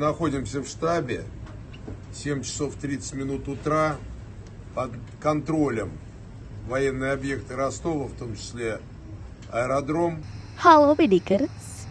Находимся в штабе, 7 часов 30 минут утра, под контролем военные объекты Ростова, в том числе аэродром. Halo Pedikers.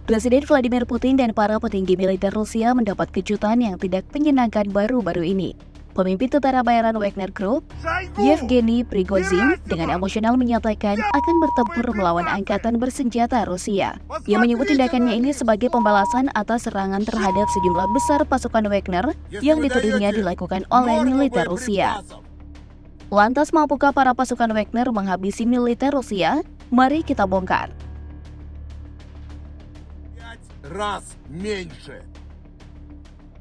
Presiden Vladimir Putin dan para petinggi militer Rusia mendapat kejutan yang tidak menyenangkan baru-baru ini. Pemimpin tentara bayaran Wagner Group, Yevgeny Prigozhin, dengan emosional menyatakan akan bertempur melawan angkatan bersenjata Rusia. Ia menyebut tindakannya ini sebagai pembalasan atas serangan terhadap sejumlah besar pasukan Wagner yang ditudingnya dilakukan oleh militer Rusia. Lantas, mampukah para pasukan Wagner menghabisi militer Rusia? Mari kita bongkar. Раз меньше.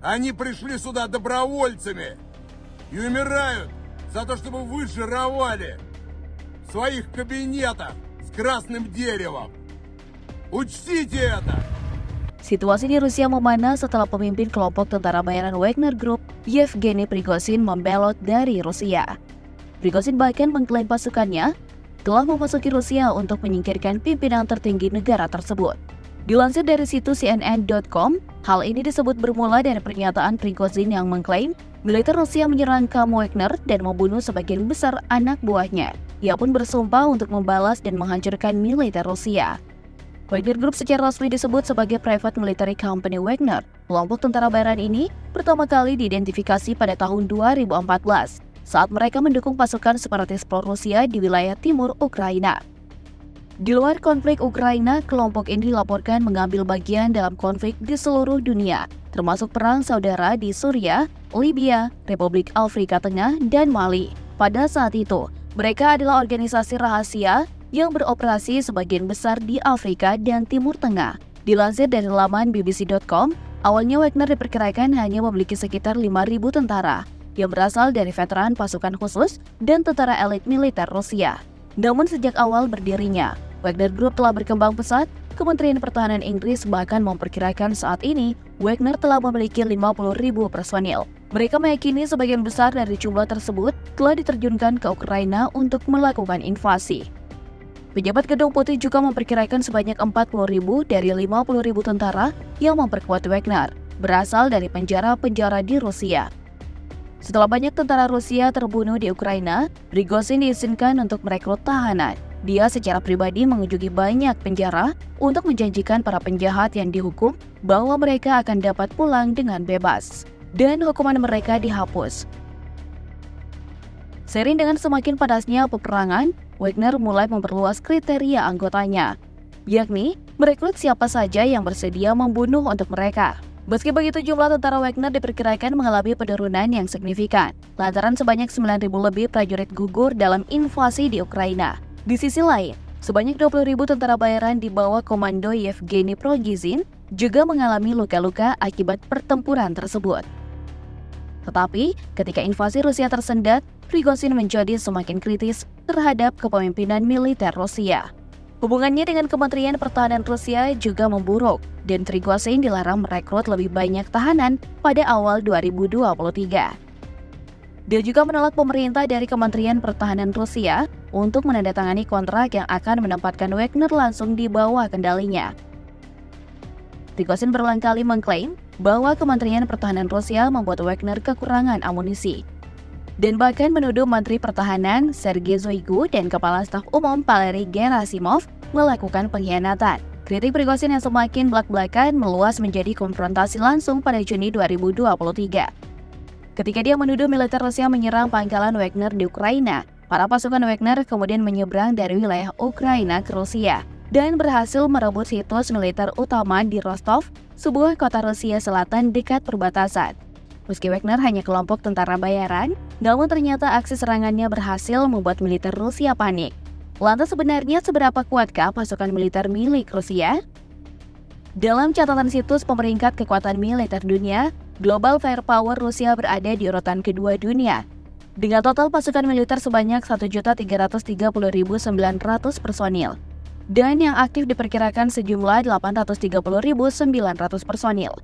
Они пришли сюда добровольцами и умирают за то, чтобы вы жировали в своих кабинетах с красным деревом. Учтите это! Situasi di Rusia memanas setelah pemimpin kelompok tentara bayaran Wagner Group, Yevgeny Prigozhin, membelot dari Rusia. Prigozhin bahkan mengklaim pasukannya telah memasuki Rusia untuk menyingkirkan pimpinan tertinggi negara tersebut. Dilansir dari situs CNN.com, hal ini disebut bermula dari pernyataan Prigozhin yang mengklaim militer Rusia menyerang kamp Wagner dan membunuh sebagian besar anak buahnya. Ia pun bersumpah untuk membalas dan menghancurkan militer Rusia. Wagner Group secara resmi disebut sebagai Private Military Company Wagner. Kelompok tentara bayaran ini pertama kali diidentifikasi pada tahun 2014 saat mereka mendukung pasukan separatis pro-Rusia di wilayah timur Ukraina. Di luar konflik Ukraina, kelompok ini dilaporkan mengambil bagian dalam konflik di seluruh dunia, termasuk perang saudara di Suriah, Libya, Republik Afrika Tengah, dan Mali. Pada saat itu, mereka adalah organisasi rahasia yang beroperasi sebagian besar di Afrika dan Timur Tengah. Dilansir dari laman BBC.com, awalnya Wagner diperkirakan hanya memiliki sekitar 5.000 tentara yang berasal dari veteran pasukan khusus dan tentara elit militer Rusia. Namun sejak awal berdirinya, Wagner Group telah berkembang pesat. Kementerian Pertahanan Inggris bahkan memperkirakan saat ini Wagner telah memiliki 50.000 personil. Mereka meyakini sebagian besar dari jumlah tersebut telah diterjunkan ke Ukraina untuk melakukan invasi. Pejabat Gedung Putih juga memperkirakan sebanyak 40.000 dari 50.000 tentara yang memperkuat Wagner berasal dari penjara-penjara di Rusia. Setelah banyak tentara Rusia terbunuh di Ukraina, Prigozhin diizinkan untuk merekrut tahanan. Dia secara pribadi mengunjungi banyak penjara untuk menjanjikan para penjahat yang dihukum bahwa mereka akan dapat pulang dengan bebas dan hukuman mereka dihapus. Seiring dengan semakin panasnya peperangan, Wagner mulai memperluas kriteria anggotanya, yakni merekrut siapa saja yang bersedia membunuh untuk mereka. Meski begitu, jumlah tentara Wagner diperkirakan mengalami penurunan yang signifikan, lantaran sebanyak 9.000 lebih prajurit gugur dalam invasi di Ukraina. Di sisi lain, sebanyak 20.000 tentara bayaran di bawah komando Yevgeny Prigozhin juga mengalami luka-luka akibat pertempuran tersebut. Tetapi, ketika invasi Rusia tersendat, Prigozhin menjadi semakin kritis terhadap kepemimpinan militer Rusia. Hubungannya dengan Kementerian Pertahanan Rusia juga memburuk, dan Prigozhin dilarang merekrut lebih banyak tahanan pada awal 2023. Dia juga menolak pemerintah dari Kementerian Pertahanan Rusia untuk menandatangani kontrak yang akan menempatkan Wagner langsung di bawah kendalinya. Prigozhin berulang kali mengklaim bahwa Kementerian Pertahanan Rusia membuat Wagner kekurangan amunisi, dan bahkan menuduh Menteri Pertahanan Sergei Shoigu dan Kepala Staf Umum Valery Gerasimov melakukan pengkhianatan. Kritik Prigozhin yang semakin belak-belakan meluas menjadi konfrontasi langsung pada Juni 2023. Ketika dia menuduh militer Rusia menyerang pangkalan Wagner di Ukraina, para pasukan Wagner kemudian menyeberang dari wilayah Ukraina ke Rusia dan berhasil merebut situs militer utama di Rostov, sebuah kota Rusia Selatan dekat perbatasan. Meski Wagner hanya kelompok tentara bayaran, namun ternyata aksi serangannya berhasil membuat militer Rusia panik. Lantas sebenarnya seberapa kuatkah pasukan militer milik Rusia? Dalam catatan situs pemeringkat kekuatan militer dunia, Global Firepower Rusia berada di urutan kedua dunia, dengan total pasukan militer sebanyak 1.330.900 personil, dan yang aktif diperkirakan sejumlah 830.900 personil.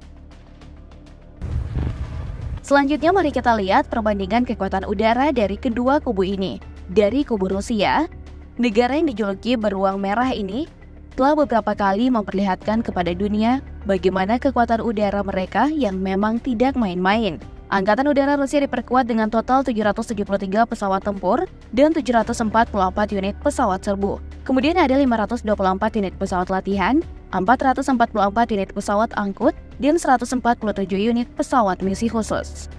Selanjutnya mari kita lihat perbandingan kekuatan udara dari kedua kubu ini. Dari kubu Rusia, negara yang dijuluki beruang merah ini telah beberapa kali memperlihatkan kepada dunia bagaimana kekuatan udara mereka yang memang tidak main-main. Angkatan Udara Rusia diperkuat dengan total 773 pesawat tempur dan 744 unit pesawat serbu. Kemudian ada 524 unit pesawat latihan, 444 unit pesawat angkut, dan 147 unit pesawat misi khusus.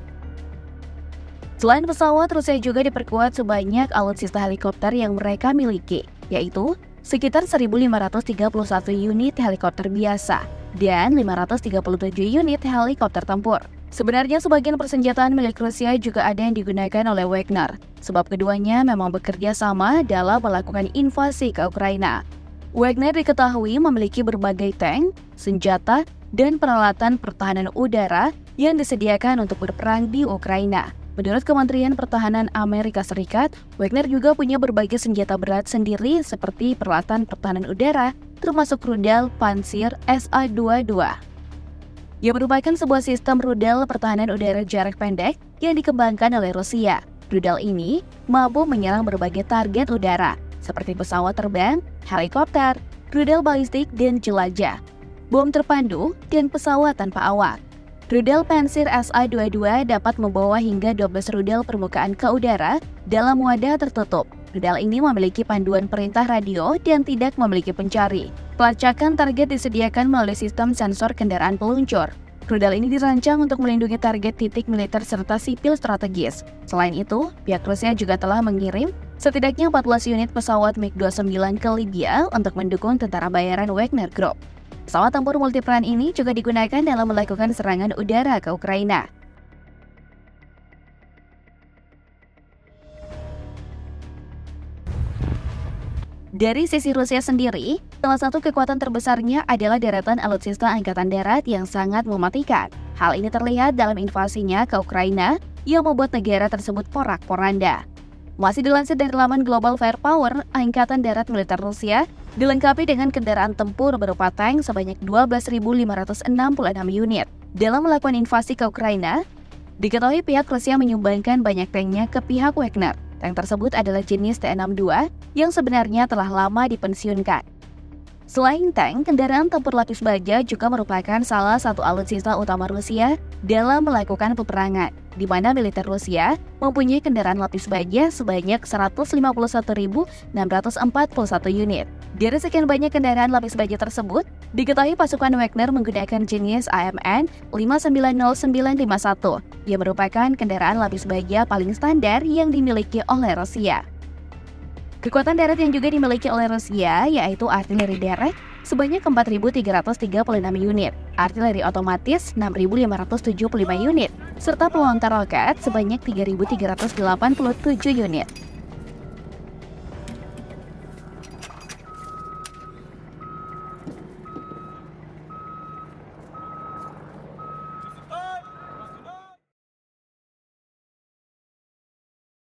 Selain pesawat, Rusia juga diperkuat sebanyak alutsista helikopter yang mereka miliki, yaitu sekitar 1.531 unit helikopter biasa dan 537 unit helikopter tempur. Sebenarnya sebagian persenjataan milik Rusia juga ada yang digunakan oleh Wagner, sebab keduanya memang bekerja sama dalam melakukan invasi ke Ukraina. Wagner diketahui memiliki berbagai tank, senjata, dan peralatan pertahanan udara yang disediakan untuk berperang di Ukraina. Menurut Kementerian Pertahanan Amerika Serikat, Wagner juga punya berbagai senjata berat sendiri seperti peralatan pertahanan udara, termasuk rudal Pantsir SA-22. Yang merupakan sebuah sistem rudal pertahanan udara jarak pendek yang dikembangkan oleh Rusia. Rudal ini mampu menyerang berbagai target udara, seperti pesawat terbang, helikopter, rudal balistik dan jelajah, bom terpandu, dan pesawat tanpa awak. Rudal Pantsir SA-22 dapat membawa hingga 12 rudal permukaan ke udara dalam wadah tertutup. Rudal ini memiliki panduan perintah radio dan tidak memiliki pencari. Pelacakan target disediakan melalui sistem sensor kendaraan peluncur. Rudal ini dirancang untuk melindungi target titik militer serta sipil strategis. Selain itu, pihak Rusia juga telah mengirim setidaknya 14 unit pesawat MiG-29 ke Libya untuk mendukung tentara bayaran Wagner Group. Pesawat tempur multiperan ini juga digunakan dalam melakukan serangan udara ke Ukraina. Dari sisi Rusia sendiri, salah satu kekuatan terbesarnya adalah deretan alutsista angkatan darat yang sangat mematikan. Hal ini terlihat dalam invasinya ke Ukraina yang membuat negara tersebut porak-poranda. Masih dilansir dari laman Global Firepower, Angkatan Darat Militer Rusia dilengkapi dengan kendaraan tempur berupa tank sebanyak 12.566 unit. Dalam melakukan invasi ke Ukraina, diketahui pihak Rusia menyumbangkan banyak tanknya ke pihak Wagner. Tank tersebut adalah jenis T-62 yang sebenarnya telah lama dipensiunkan. Selain tank, kendaraan tempur lapis baja juga merupakan salah satu alutsista utama Rusia dalam melakukan peperangan, di mana militer Rusia mempunyai kendaraan lapis baja sebanyak 151.641 unit. Dari sekian banyak kendaraan lapis baja tersebut, diketahui pasukan Wagner menggunakan jenis AMN 590951 yang merupakan kendaraan lapis baja paling standar yang dimiliki oleh Rusia. Kekuatan darat yang juga dimiliki oleh Rusia yaitu artileri derek sebanyak 4.336 unit, artileri otomatis 6.575 unit, serta pelontar roket sebanyak 3.387 unit.